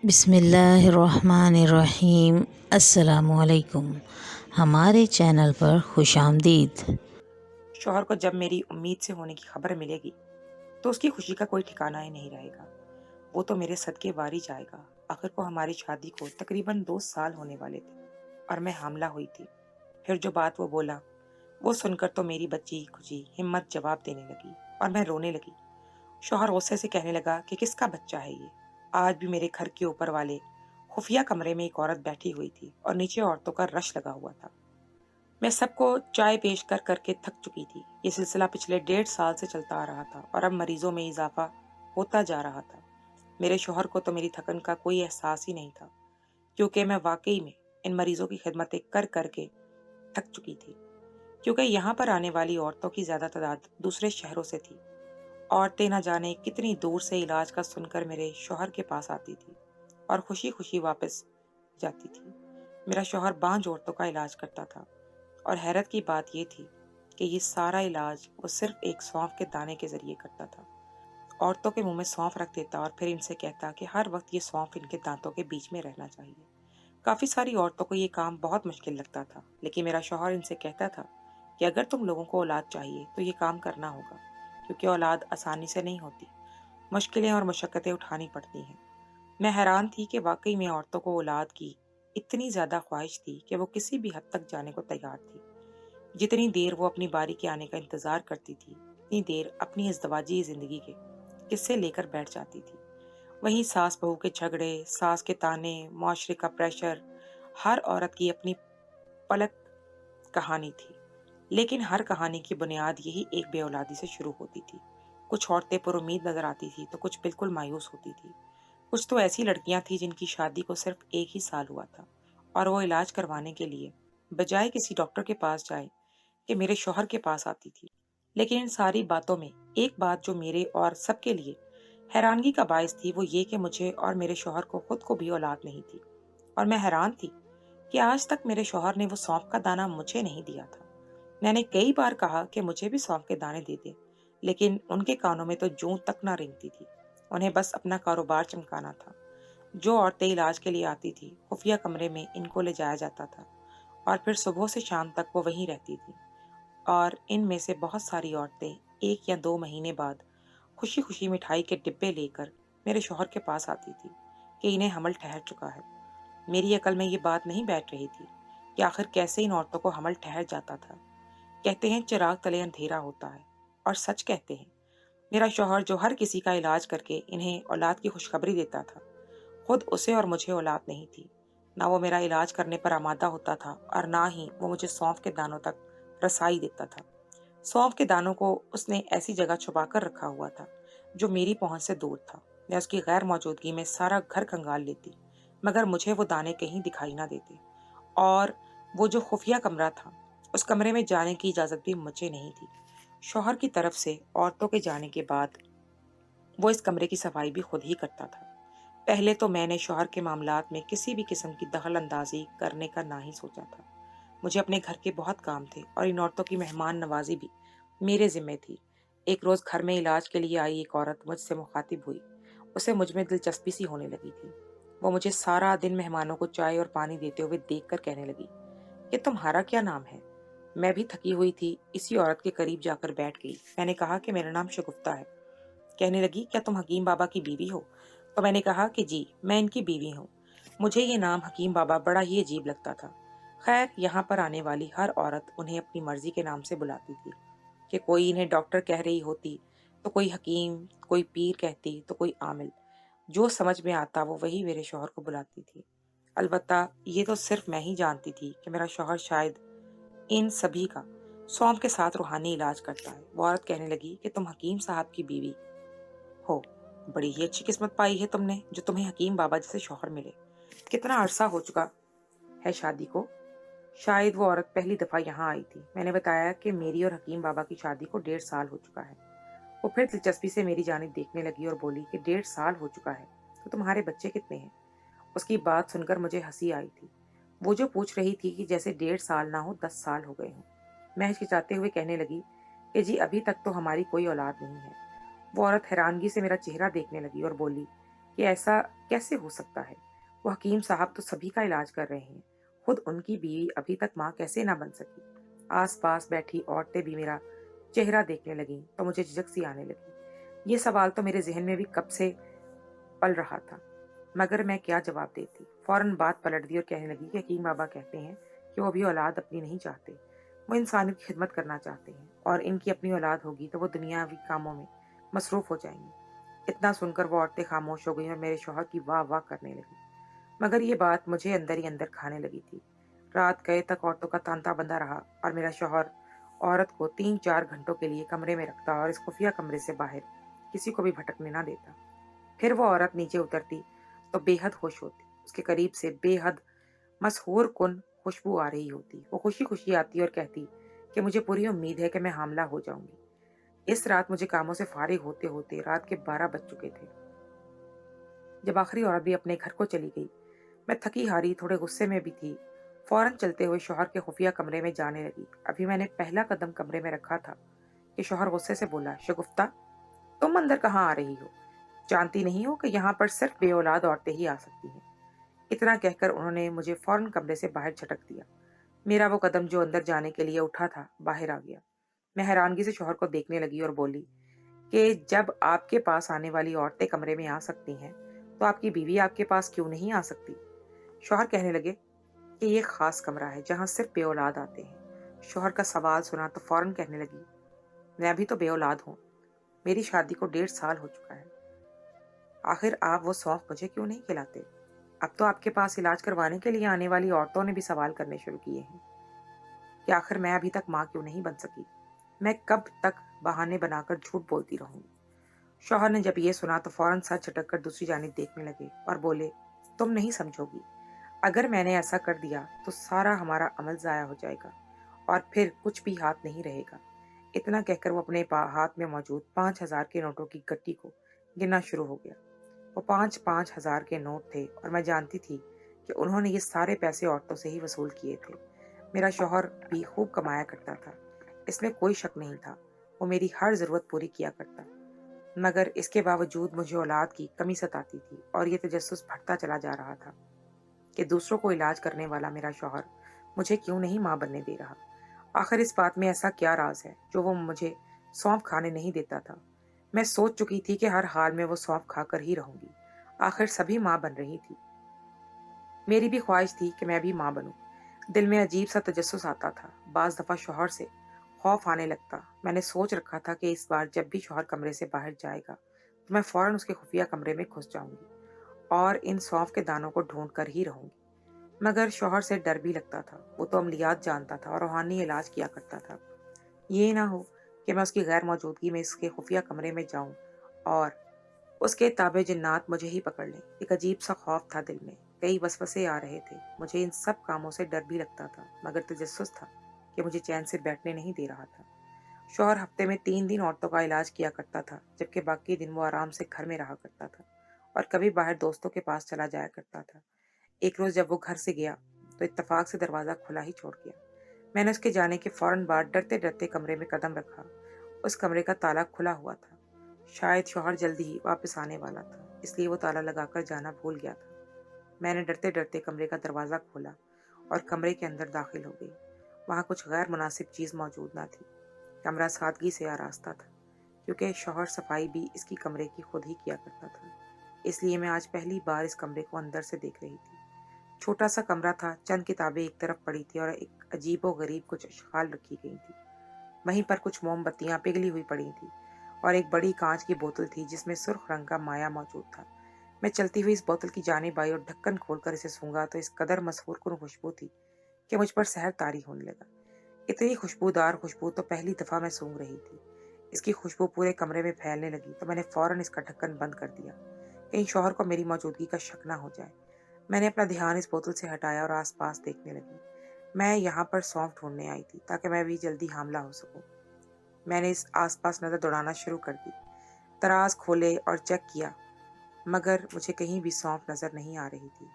بسم اللہ الرحمن الرحیم۔ السلام علیکم، ہمارے چینل پر خوش آمدید۔ شوہر کو جب میری امید سے ہونے کی خبر ملے گی تو اس کی خوشی کا کوئی ٹھکانہ ہی نہیں رہے گا۔ وہ تو میرے صدقے واری جائے گا۔ آخر کو ہماری شادی کو تقریباً 2 سال ہونے والے تھے اور میں حاملہ ہوئی تھی۔ پھر جو بات وہ بولا وہ سن کر تو میری بچی کھجی ہمت جواب دینے لگی اور میں رونے لگی۔ شوہر غصے سے کہنے لگا کہ کس کا بچہ ہے یہ؟ آج بھی میرے گھر کے اوپر والے خفیہ کمرے میں ایک عورت بیٹھی ہوئی تھی اور نیچے عورتوں کا رش لگا ہوا تھا۔ میں سب کو چائے پیش کر کر کے تھک چکی تھی۔ یہ سلسلہ پچھلے 1.5 سال سے چلتا آ رہا تھا اور اب مریضوں میں اضافہ ہوتا جا رہا تھا۔ میرے شوہر کو تو میری تھکن کا کوئی احساس ہی نہیں تھا، کیونکہ میں واقعی میں ان مریضوں کی خدمتیں کر کر کے تھک چکی تھی۔ کیونکہ یہاں پر آنے والی عورتوں کی زیادہ تعداد دوسرے شہروں سے تھی۔ عورتیں نہ جانے کتنی دور سے علاج کا سن کر میرے شوہر کے پاس آتی تھی اور خوشی خوشی واپس جاتی تھی۔ میرا شوہر بانجھ عورتوں کا علاج کرتا تھا اور حیرت کی بات یہ تھی کہ یہ سارا علاج وہ صرف ایک سونف کے دانے کے ذریعے کرتا تھا۔ عورتوں کے منہ میں سونف رکھ دیتا اور پھر ان سے کہتا کہ ہر وقت یہ سونف ان کے دانتوں کے بیچ میں رہنا چاہیے۔ کافی ساری عورتوں کو یہ کام بہت مشکل لگتا تھا، لیکن میرا شوہر ان سے کہتا تھا کہ اگر تم لوگوں کو اولاد چاہیے تو یہ کام کرنا ہوگا، کیونکہ اولاد آسانی سے نہیں ہوتی، مشکلیں اور مشقتیں اٹھانی پڑتی ہیں۔ میں حیران تھی کہ واقعی میں عورتوں کو اولاد کی اتنی زیادہ خواہش تھی کہ وہ کسی بھی حد تک جانے کو تیار تھی۔ جتنی دیر وہ اپنی باری کے آنے کا انتظار کرتی تھی، اتنی دیر اپنی ازدواجی زندگی کے قصے لے کر بیٹھ جاتی تھی۔ وہیں ساس بہو کے جھگڑے، ساس کے تانے، معاشرے کا پریشر، ہر عورت کی اپنی پلک کہانی تھی۔ لیکن ہر کہانی کی بنیاد یہی ایک بے اولادی سے شروع ہوتی تھی۔ کچھ عورتیں پر امید نظر آتی تھی تو کچھ بالکل مایوس ہوتی تھی۔ کچھ تو ایسی لڑکیاں تھیں جن کی شادی کو صرف 1 ہی سال ہوا تھا اور وہ علاج کروانے کے لیے بجائے کسی ڈاکٹر کے پاس جائے کہ میرے شوہر کے پاس آتی تھی۔ لیکن ان ساری باتوں میں ایک بات جو میرے اور سب کے لیے حیرانگی کا باعث تھی وہ یہ کہ مجھے اور میرے شوہر کو خود کو بھی اولاد نہیں تھی، اور میں حیران تھی کہ آج تک میرے شوہر نے وہ سونف کا دانہ مجھے نہیں دیا تھا۔ میں نے کئی بار کہا کہ مجھے بھی سونف کے دانے دے دے، لیکن ان کے کانوں میں تو جوں تک نہ رینگتی تھی۔ انہیں بس اپنا کاروبار چمکانا تھا۔ جو عورتیں علاج کے لیے آتی تھی خفیہ کمرے میں ان کو لے جایا جاتا تھا اور پھر صبح سے شام تک وہ وہیں رہتی تھی، اور ان میں سے بہت ساری عورتیں 1 یا 2 مہینے بعد خوشی خوشی مٹھائی کے ڈبے لے کر میرے شوہر کے پاس آتی تھی کہ انہیں حمل ٹھہر چکا ہے۔ میری عقل میں یہ بات نہیں بیٹھ رہی تھی کہ آخر کیسے ان عورتوں کو حمل ٹھہر جاتا تھا۔ کہتے ہیں چراغ تلے اندھیرا ہوتا ہے، اور سچ کہتے ہیں۔ میرا شوہر جو ہر کسی کا علاج کر کے انہیں اولاد کی خوشخبری دیتا تھا، خود اسے اور مجھے اولاد نہیں تھی۔ نہ وہ میرا علاج کرنے پر آمادہ ہوتا تھا اور نہ ہی وہ مجھے سونف کے دانوں تک رسائی دیتا تھا۔ سونف کے دانوں کو اس نے ایسی جگہ چھپا کر رکھا ہوا تھا جو میری پہنچ سے دور تھا۔ میں اس کی غیر موجودگی میں سارا گھر کنگال لیتی، مگر مجھے وہ دانے کہیں دکھائی نہ دیتے، اور وہ جو خفیہ کمرہ تھا اس کمرے میں جانے کی اجازت بھی مجھے نہیں تھی۔ شوہر کی طرف سے عورتوں کے جانے کے بعد وہ اس کمرے کی صفائی بھی خود ہی کرتا تھا۔ پہلے تو میں نے شوہر کے معاملات میں کسی بھی قسم کی دخل اندازی کرنے کا نہ ہی سوچا تھا۔ مجھے اپنے گھر کے بہت کام تھے اور ان عورتوں کی مہمان نوازی بھی میرے ذمہ تھی۔ ایک روز گھر میں علاج کے لیے آئی ایک عورت مجھ سے مخاطب ہوئی۔ اسے مجھ میں دلچسپی سی ہونے لگی تھی۔ وہ مجھے سارا دن مہمانوں کو چائے اور پانی دیتے ہوئے دیکھ کر کہنے لگی کہ تمہارا کیا نام ہے؟ میں بھی تھکی ہوئی تھی، اسی عورت کے قریب جا کر بیٹھ گئی۔ میں نے کہا کہ میرا نام شگفتہ ہے۔ کہنے لگی کیا تم حکیم بابا کی بیوی ہو؟ تو میں نے کہا کہ جی، میں ان کی بیوی ہوں۔ مجھے یہ نام حکیم بابا بڑا ہی عجیب لگتا تھا۔ خیر، یہاں پر آنے والی ہر عورت انہیں اپنی مرضی کے نام سے بلاتی تھی، کہ کوئی انہیں ڈاکٹر کہہ رہی ہوتی تو کوئی حکیم، کوئی پیر کہتی تو کوئی عامل۔ جو سمجھ میں آتا وہ وہی میرے شوہر کو بلاتی تھی۔ البتہ یہ تو صرف میں ہی جانتی تھی کہ میرا شوہر شاید ان سبھی کا سونف کے ساتھ روحانی علاج کرتا ہے۔ وہ عورت کہنے لگی کہ تم حکیم صاحب کی بیوی ہو، بڑی ہی اچھی قسمت پائی ہے تم نے جو تمہیں حکیم بابا جیسے شوہر ملے۔ کتنا عرصہ ہو چکا ہے شادی کو؟ شاید وہ عورت پہلی دفعہ یہاں آئی تھی۔ میں نے بتایا کہ میری اور حکیم بابا کی شادی کو 1.5 سال ہو چکا ہے۔ وہ پھر دلچسپی سے میری جانب دیکھنے لگی اور بولی کہ 1.5 سال ہو چکا ہے تو تمہارے بچے کتنے ہیں؟ اس کی بات سن کر مجھے ہنسی آئی تھی۔ وہ جو پوچھ رہی تھی کہ جیسے 1.5 سال نہ ہو 10 سال ہو گئے ہوں۔ میں ہچکچاتے ہوئے کہنے لگی کہ جی ابھی تک تو ہماری کوئی اولاد نہیں ہے۔ وہ عورت حیرانگی سے میرا چہرہ دیکھنے لگی اور بولی کہ ایسا کیسے ہو سکتا ہے؟ وہ حکیم صاحب تو سبھی کا علاج کر رہے ہیں، خود ان کی بیوی ابھی تک ماں کیسے نہ بن سکی؟ آس پاس بیٹھی عورتیں بھی میرا چہرہ دیکھنے لگیں تو مجھے جھجک سی آنے لگی۔ یہ سوال تو میرے ذہن میں بھی کب سے پل رہا تھا، مگر میں کیا جواب دیتی؟ فوراً بات پلٹ دی اور کہنے لگی کہ حکیم بابا کہتے ہیں کہ وہ ابھی اولاد اپنی نہیں چاہتے، وہ انسانیت کی خدمت کرنا چاہتے ہیں، اور ان کی اپنی اولاد ہوگی تو وہ دنیاوی کاموں میں مصروف ہو جائیں گی۔ اتنا سن کر وہ عورتیں خاموش ہو گئیں اور میرے شوہر کی واہ واہ کرنے لگی، مگر یہ بات مجھے اندر ہی اندر کھانے لگی تھی۔ رات گئے تک عورتوں کا تانتا بندہ رہا اور میرا شوہر عورت کو 3-4 گھنٹوں کے لیے کمرے میں رکھتا اور اس خفیہ کمرے سے باہر کسی کو بھی بھٹکنے نہ دیتا۔ پھر وہ عورت نیچے اترتی تو بے حد خوش ہوتی، اس کے قریب سے بے حد مسحور کن خوشبو آ رہی ہوتی۔ وہ خوشی خوشی آتی اور کہتی کہ مجھے پوری امید ہے کہ میں حاملہ ہو جاؤں گی۔ اس رات مجھے کاموں سے فارغ ہوتے ہوتے رات کے 12 بج چکے تھے۔ جب آخری عورت بھی اپنے گھر کو چلی گئی، میں تھکی ہاری تھوڑے غصے میں بھی تھی، فوراً چلتے ہوئے شوہر کے خفیہ کمرے میں جانے لگی۔ ابھی میں نے پہلا قدم کمرے میں رکھا تھا کہ شوہر غصے سے بولا، شگفتہ، تم اندر کہاں آ رہی ہو؟ جانتی نہیں ہو کہ یہاں پر صرف بے اولاد عورتیں ہی آ سکتی ہیں؟ اتنا کہہ کر انہوں نے مجھے فوراً کمرے سے باہر جھٹک دیا۔ میرا وہ قدم جو اندر جانے کے لیے اٹھا تھا باہر آ گیا۔ میں حیرانگی سے شوہر کو دیکھنے لگی اور بولی کہ جب آپ کے پاس آنے والی عورتیں کمرے میں آ سکتی ہیں تو آپ کی بیوی آپ کے پاس کیوں نہیں آ سکتی؟ شوہر کہنے لگے کہ یہ خاص کمرہ ہے جہاں صرف بے اولاد آتے ہیں۔ شوہر کا سوال سنا تو فوراً کہنے لگی، میں بھی تو بے اولاد ہوں، میری شادی کو 1.5 سال ہو چکا ہے، آخر آپ وہ سونف مجھے کیوں نہیں کھلاتے؟ اب تو آپ کے پاس علاج کروانے کے لیے آنے والی عورتوں نے بھی سوال کرنے شروع کیے ہیں کہ آخر میں ابھی تک ماں کیوں نہیں بن سکی؟ میں کب تک بہانے بنا کر جھوٹ بولتی رہوں گی؟ شوہر نے جب یہ سنا تو فوراً سر جھٹک کر دوسری جانب دیکھنے لگے اور بولے، تم نہیں سمجھو گی، اگر میں نے ایسا کر دیا تو سارا ہمارا عمل ضائع ہو جائے گا اور پھر کچھ بھی ہاتھ نہیں رہے گا۔ اتنا کہہ کر وہ اپنے ہاتھ میں موجود 5,000 کے نوٹوں کی گٹی کو گننا شروع ہو گیا۔ وہ 5,000 کے نوٹ تھے اور میں جانتی تھی کہ انہوں نے یہ سارے پیسے عورتوں سے ہی وصول کیے تھے۔ میرا شوہر بھی خوب کمایا کرتا تھا، اس میں کوئی شک نہیں تھا، وہ میری ہر ضرورت پوری کیا کرتا، مگر اس کے باوجود مجھے اولاد کی کمی ستاتی تھی اور یہ تجسس بڑھتا چلا جا رہا تھا کہ دوسروں کو علاج کرنے والا میرا شوہر مجھے کیوں نہیں ماں بننے دے رہا؟ آخر اس بات میں ایسا کیا راز ہے جو وہ مجھے سونف کھانے نہیں دیتا تھا؟ میں سوچ چکی تھی کہ ہر حال میں وہ سونف کھا کر ہی رہوں گی، آخر سبھی ماں بن رہی تھی، میری بھی خواہش تھی کہ میں بھی ماں بنوں۔ دل میں عجیب سا تجسس آتا تھا، بعض دفعہ شوہر سے خوف آنے لگتا۔ میں نے سوچ رکھا تھا کہ اس بار جب بھی شوہر کمرے سے باہر جائے گا تو میں فوراً اس کے خفیہ کمرے میں گھس جاؤں گی اور ان سونف کے دانوں کو ڈھونڈ کر ہی رہوں گی، مگر شوہر سے ڈر بھی لگتا تھا، وہ تو عملیات جانتا تھا اور روحانی علاج کیا کرتا تھا، یہ نہ ہو کہ میں اس کی غیر موجودگی میں اس کے خفیہ کمرے میں جاؤں اور اس کے تابع جنات مجھے ہی پکڑ لیں۔ ایک عجیب سا خوف تھا دل میں، کئی وسوسے آ رہے تھے، مجھے ان سب کاموں سے ڈر بھی لگتا تھا، مگر تجسس تھا کہ مجھے چین سے بیٹھنے نہیں دے رہا تھا۔ شوہر ہفتے میں 3 دن عورتوں کا علاج کیا کرتا تھا، جبکہ باقی دن وہ آرام سے گھر میں رہا کرتا تھا اور کبھی باہر دوستوں کے پاس چلا جایا کرتا تھا۔ ایک روز جب وہ گھر سے گیا تو اتفاق سے دروازہ کھلا ہی چھوڑ گیا۔ میں نے اس کے جانے کے فوراً بعد ڈرتے ڈرتے کمرے میں قدم رکھا، اس کمرے کا تالا کھلا ہوا تھا، شاید شوہر جلدی ہی واپس آنے والا تھا، اس لیے وہ تالا لگا کر جانا بھول گیا تھا۔ میں نے ڈرتے ڈرتے کمرے کا دروازہ کھولا اور کمرے کے اندر داخل ہو گئی۔ وہاں کچھ غیر مناسب چیز موجود نہ تھی، کمرہ سادگی سے آراستہ تھا، کیونکہ شوہر صفائی بھی اس کی کمرے کی خود ہی کیا کرتا تھا، اس لیے میں آج پہلی بار اس کمرے کو اندر سے دیکھ رہی تھی۔ چھوٹا سا کمرہ تھا، چند کتابیں ایک طرف پڑی تھی اور ایک عجیب و غریب کچھ اشغال رکھی گئی تھی، وہیں پر کچھ موم بتیاں پگھلی ہوئی پڑی تھی اور ایک بڑی کانچ کی بوتل تھی جس میں سرخ رنگ کا مایا موجود تھا۔ میں چلتی ہوئی اس بوتل کی جانب آئی اور ڈھکن کھول کر اسے سونگھا تو اس قدر مسحور کن خوشبو تھی کہ مجھ پر سحر طاری ہونے لگا۔ اتنی خوشبودار خوشبو تو پہلی دفعہ میں سونگھ رہی تھی۔ اس کی خوشبو پورے کمرے میں پھیلنے لگی تو میں نے فوراً اس کا ڈھکن بند کر دیا، کہیں شوہر کو میری موجودگی کا شک نہ ہو جائے۔ میں نے اپنا دھیان اس بوتل سے ہٹایا اور آس پاس دیکھنے لگی۔ میں یہاں پر سونف ڈھونڈنے آئی تھی تاکہ میں بھی جلدی حاملہ ہو سکوں۔ میں نے اس آس پاس نظر دوڑانا شروع کر دی، تراز کھولے اور چیک کیا، مگر مجھے کہیں بھی سونف نظر نہیں آ رہی تھی۔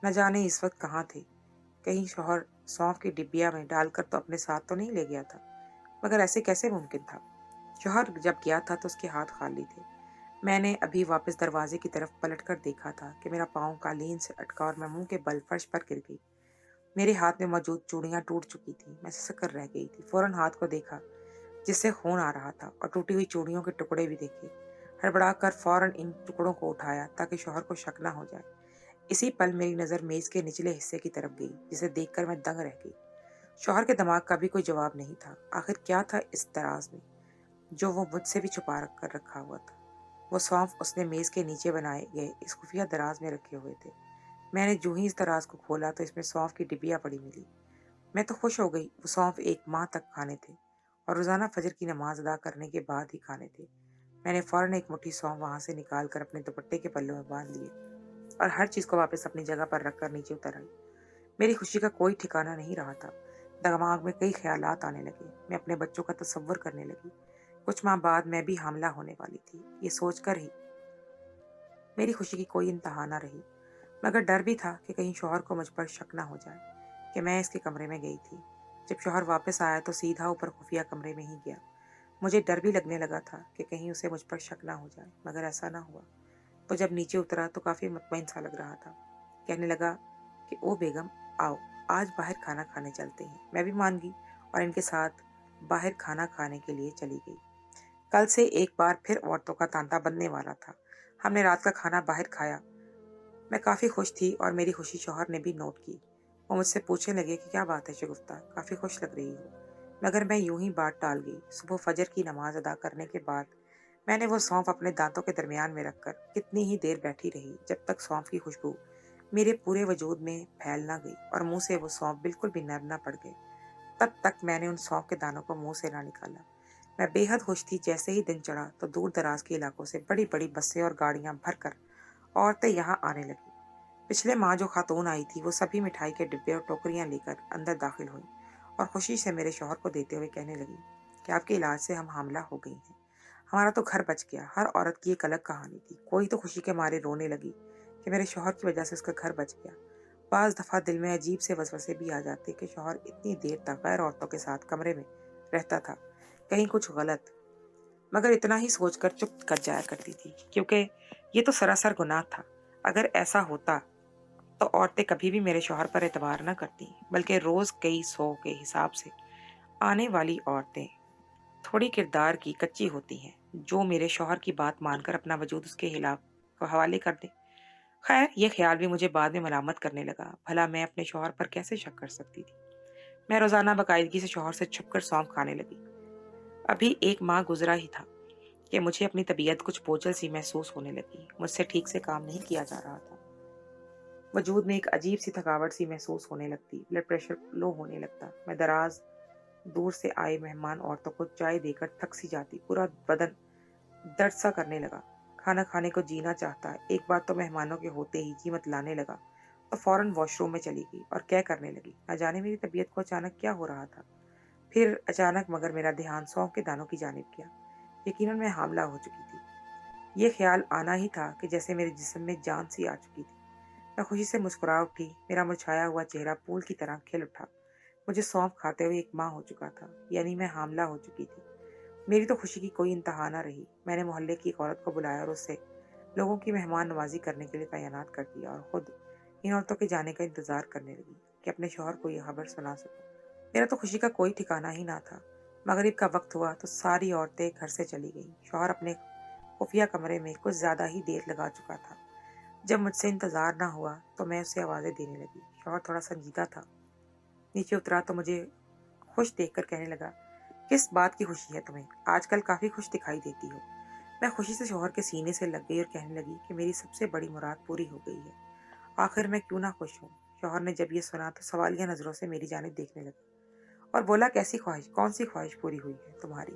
نہ جانے اس وقت کہاں تھے، کہیں شوہر سونف کی ڈبیا میں ڈال کر تو اپنے ساتھ تو نہیں لے گیا تھا، مگر ایسے کیسے ممکن تھا؟ شوہر جب گیا تھا تو اس کے ہاتھ خالی تھے۔ میں نے ابھی واپس دروازے کی طرف پلٹ کر دیکھا تھا کہ میرا پاؤں قالین سے اٹکا اور میں منہ کے بل فرش پر گر گئی۔ میرے ہاتھ میں موجود چوڑیاں ٹوٹ چکی تھیں، میں سسک کر رہ گئی تھی۔ فوراً ہاتھ کو دیکھا جس سے خون آ رہا تھا اور ٹوٹی ہوئی چوڑیوں کے ٹکڑے بھی دیکھے۔ ہڑبڑا کر فوراً ان ٹکڑوں کو اٹھایا تاکہ شوہر کو شک نہ ہو جائے۔ اسی پل میری نظر میز کے نچلے حصے کی طرف گئی، جسے دیکھ کر میں دنگ رہ گئی۔ شوہر کے دماغ کا بھی کوئی جواب نہیں تھا۔ آخر کیا تھا اس دراز میں جو وہ مجھ سے بھی چھپا کر رکھا ہوا تھا؟ وہ سونف اس نے میز کے نیچے بنائے گئے اس خفیہ دراز میں رکھے ہوئے تھے۔ میں نے جو ہی اس دراز کو کھولا تو اس میں سونف کی ڈبیاں پڑی ملی۔ میں تو خوش ہو گئی۔ وہ سونف 1 ماہ تک کھانے تھے اور روزانہ فجر کی نماز ادا کرنے کے بعد ہی کھانے تھے۔ میں نے فوراً 1 مٹھی سونف وہاں سے نکال کر اپنے دوپٹے کے پلوں میں باندھ لیے اور ہر چیز کو واپس اپنی جگہ پر رکھ کر نیچے اتر آئی۔ میری خوشی کا کوئی ٹھکانہ نہیں رہا تھا۔ دماغ میں کئی خیالات آنے لگے۔ میں اپنے بچوں کا تصور کرنے لگی۔ کچھ ماہ بعد میں بھی حاملہ ہونے والی تھی۔ یہ سوچ کر ہی میری خوشی کی کوئی انتہا نہ رہی، مگر ڈر بھی تھا کہ کہیں شوہر کو مجھ پر شک نہ ہو جائے کہ میں اس کے کمرے میں گئی تھی۔ جب شوہر واپس آیا تو سیدھا اوپر خفیہ کمرے میں ہی گیا۔ مجھے ڈر بھی لگنے لگا تھا کہ کہیں اسے مجھ پر شک نہ ہو جائے، مگر ایسا نہ ہوا۔ وہ جب نیچے اترا تو کافی مطمئن سا لگ رہا تھا۔ کہنے لگا کہ او بیگم، آؤ آج باہر کھانا کھانے چلتے ہیں۔ میں بھی مان گئی اور ان کے ساتھ باہر کھانا کھانے کے لیے چلی گئی۔ کل سے ایک بار پھر عورتوں کا تانتا بننے والا تھا۔ ہم نے رات کا کھانا باہر کھایا۔ میں کافی خوش تھی اور میری خوشی شوہر نے بھی نوٹ کی۔ وہ مجھ سے پوچھنے لگے کہ کیا بات ہے شگفتہ، کافی خوش لگ رہی ہو، مگر میں یوں ہی بات ٹال گئی۔ صبح فجر کی نماز ادا کرنے کے بعد میں نے وہ سونف اپنے دانتوں کے درمیان میں رکھ کر کتنی ہی دیر بیٹھی رہی جب تک سونف کی خوشبو میرے پورے وجود میں پھیل نہ گئی اور منہ سے وہ سونف بالکل بھی نرم نہ پڑ گئے۔ تب تک میں نے ان سونف کے دانوں کو منہ سے نہ نکالا۔ میں بے حد خوش تھی۔ جیسے ہی دن چڑھا تو دور دراز کے علاقوں سے بڑی بڑی بسیں اور گاڑیاں بھر کر عورتیں یہاں آنے لگیں۔ پچھلے ماہ جو خاتون آئی تھی وہ سبھی مٹھائی کے ڈبے اور ٹوکریاں لے کر اندر داخل ہوئیں اور خوشی سے میرے شوہر کو دیتے ہوئے کہنے لگی کہ آپ کے علاج سے ہم حاملہ ہو گئی ہیں، ہمارا تو گھر بچ گیا۔ ہر عورت کی ایک الگ کہانی تھی۔ کوئی تو خوشی کے مارے رونے لگی کہ میرے شوہر کی وجہ سے اس کا گھر بچ گیا۔ بعض دفعہ دل میں عجیب سے وسوسے بھی آ جاتے کہ شوہر اتنی دیر تک غیر عورتوں کے ساتھ کمرے میں رہتا تھا، کہیں کچھ غلط، مگر اتنا ہی سوچ کر چپ کر جایا کرتی تھی، کیونکہ یہ تو سراسر گناہ تھا۔ اگر ایسا ہوتا تو عورتیں کبھی بھی میرے شوہر پر اعتبار نہ کرتی، بلکہ روز کئی سو کے حساب سے آنے والی عورتیں تھوڑی کردار کی کچی ہوتی ہیں جو میرے شوہر کی بات مان کر اپنا وجود اس کے خلاف کو حوالے کر دیں۔ خیر، یہ خیال بھی مجھے بعد میں ملامت کرنے لگا۔ بھلا میں اپنے شوہر پر کیسے شک کر سکتی تھی؟ میں روزانہ باقاعدگی سے شوہر سے چھپ کر سونف کھانے لگی۔ ابھی 1 ماہ گزرا ہی تھا کہ مجھے اپنی طبیعت کچھ بوجھل سی محسوس ہونے لگی۔ مجھ سے ٹھیک سے کام نہیں کیا جا رہا تھا۔ وجود میں ایک عجیب سی تھکاوٹ سی محسوس ہونے لگتی۔ بلڈ پریشر لو ہونے لگتا۔ میں دراز دور سے آئے مہمان عورتوں کو چائے دے کر تھک سی جاتی۔ پورا بدن درد سا کرنے لگا۔ کھانا کھانے کو جینا چاہتا۔ ایک بار تو مہمانوں کے ہوتے ہی جی متلانے لگا تو فوراً واش روم میں چلی گئی اور کیا کرنے لگی، نہ جانے میری طبیعت کو اچانک کیا ہو رہا تھا۔ پھر اچانک مگر میرا دھیان سونف کے دانوں کی جانب گیا۔ یقیناً میں حاملہ ہو چکی تھی۔ یہ خیال آنا ہی تھا کہ جیسے میرے جسم میں جان سی آ چکی تھی۔ میں خوشی سے مسکرا اٹھی۔ میرا مرجھایا ہوا چہرہ پھول کی طرح کھل اٹھا۔ مجھے سونف کھاتے ہوئے 1 ماہ ہو چکا تھا، یعنی میں حاملہ ہو چکی تھی۔ میری تو خوشی کی کوئی انتہا نہ رہی۔ میں نے محلے کی ایک عورت کو بلایا اور اس سے لوگوں کی مہمان نوازی کرنے کے لیے تعینات کر دیا اور خود ان عورتوں کے جانے کا انتظار کرنے لگی کہ اپنے شوہر کو یہ خبر سنا سکوں۔ میرا تو خوشی کا کوئی ٹھکانہ ہی نہ تھا۔ مغرب کا وقت ہوا تو ساری عورتیں گھر سے چلی گئیں۔ شوہر اپنے خفیہ کمرے میں کچھ زیادہ ہی دیر لگا چکا تھا۔ جب مجھ سے انتظار نہ ہوا تو میں اسے آوازیں دینے لگی۔ شوہر تھوڑا سنجیدہ تھا۔ نیچے اترا تو مجھے خوش دیکھ کر کہنے لگا، کس بات کی خوشی ہے تمہیں؟ آج کل کافی خوش دکھائی دیتی ہو۔ میں خوشی سے شوہر کے سینے سے لگ گئی اور کہنے لگی کہ میری سب سے بڑی مراد پوری ہو گئی ہے۔ آخر میں کیوں نہ خوش ہوں؟ شوہر نے جب یہ سنا تو سوالیہ نظروں سے میری جانب دیکھنے لگا اور بولا، کیسی خواہش، کون سی خواہش پوری ہوئی ہے تمہاری؟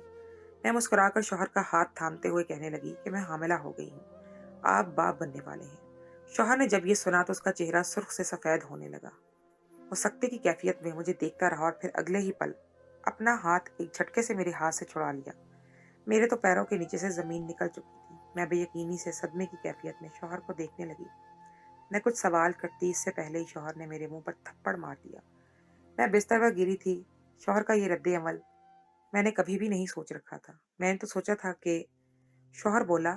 میں مسکرا کر شوہر کا ہاتھ تھامتے ہوئے کہنے لگی کہ میں حاملہ ہو گئی ہوں، آپ باپ بننے والے ہیں۔ شوہر نے جب یہ سنا تو اس کا چہرہ سرخ سے سفید ہونے لگا۔ وہ سکتے کی کیفیت میں مجھے دیکھتا رہا اور پھر اگلے ہی پل اپنا ہاتھ ایک جھٹکے سے میرے ہاتھ سے چھڑا لیا۔ میرے تو پیروں کے نیچے سے زمین نکل چکی تھی۔ میں بے یقینی سے صدمے کی کیفیت میں شوہر کو دیکھنے لگی۔ میں کچھ سوال کرتی اس سے پہلے ہی شوہر نے میرے منہ پر تھپڑ مار دیا۔ میں بستر پر گری تھی۔ شوہر کا یہ رد عمل میں نے کبھی بھی نہیں سوچ رکھا تھا۔ میں نے تو سوچا تھا کہ شوہر بولا،